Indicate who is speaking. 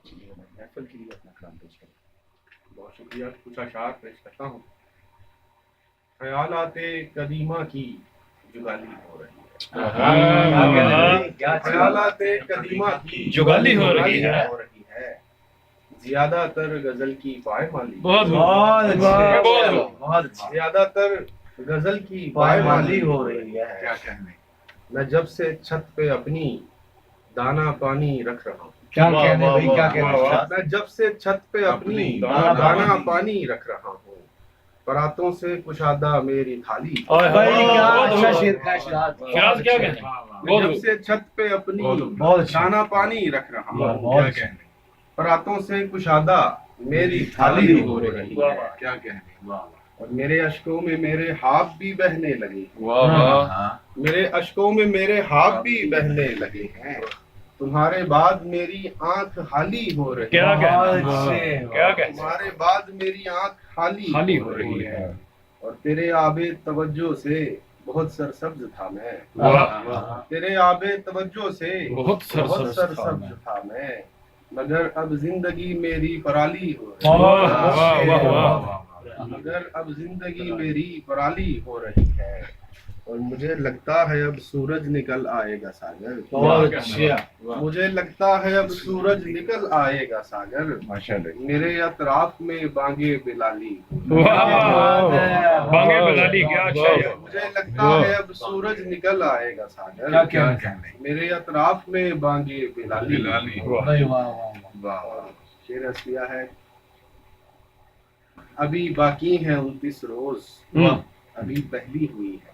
Speaker 1: محفل کے لیے اپنا کلام پیش کریں۔ بہت شکریہ، کچھ اشعار پیش کرتا ہوں۔ خیالات قدیمہ کی جگالی ہو رہی ہے، خیالات قدیمہ کی
Speaker 2: جگالی ہو رہی ہے،
Speaker 1: زیادہ تر غزل کی پائمالی، زیادہ تر غزل کی پائمالی ہو رہی ہے۔
Speaker 3: کیا کہنے،
Speaker 1: میں جب سے چھت پہ اپنی دانا پانی رکھ رہا ہوں،
Speaker 3: کیا کہنے بھائی، کیا کہنے،
Speaker 1: میں جب سے چھت پہ اپنی دانا پانی رکھ رہا ہوں، براتوں سے کشادہ میری تھالی،
Speaker 3: بھائی کیا اچھا شعر کا اشعار،
Speaker 2: کیا کہنے،
Speaker 1: میں جب سے چھت پہ اپنی دانا پانی رکھ رہا ہوں،
Speaker 3: بہت اچھا،
Speaker 1: براتوں سے کشادہ میری تھالی ہو رہی ہے۔
Speaker 3: کیا کہنے،
Speaker 1: اور میرے اشکوں میں میرے ہاتھ بھی بہنے لگے،
Speaker 3: واہ،
Speaker 1: میرے اشکوں میں میرے ہاتھ بھی بہنے لگے ہیں، تمہارے بعد میری آنکھ خالی ہو رہی
Speaker 2: کیا
Speaker 1: ہے،
Speaker 2: کہنے،
Speaker 1: تمہارے بعد میری آنکھ خالی ہو رہی ہے، اور تیرے آب توجہ سے بہت سرسبز تھا میں، تیرے آب توجہ سے
Speaker 2: بہت سرسبز
Speaker 1: تھا میں، مگر اب زندگی میری پرالی ہو رہی ہے، مگر اب زندگی میری پرالی ہو رہی ہے، اور مجھے لگتا ہے اب سورج نکل آئے گا ساگر،
Speaker 3: بہت اچھا،
Speaker 1: مجھے لگتا ہے اب سورج نکل آئے گا ساگر، میرے اطراف میں بانگے بلالی،
Speaker 2: بانگے بلالی، کیا اچھا ہے،
Speaker 1: مجھے لگتا ہے اب سورج نکل آئے گا ساگر،
Speaker 3: کیا کہنے،
Speaker 1: میرے اطراف میں بانگے بلالی۔
Speaker 3: واہ واہ واہ،
Speaker 1: اور شعر اصلیہ ہے، ابھی باقی ہیں 29 روز، ابھی پہلی ہوئی ہے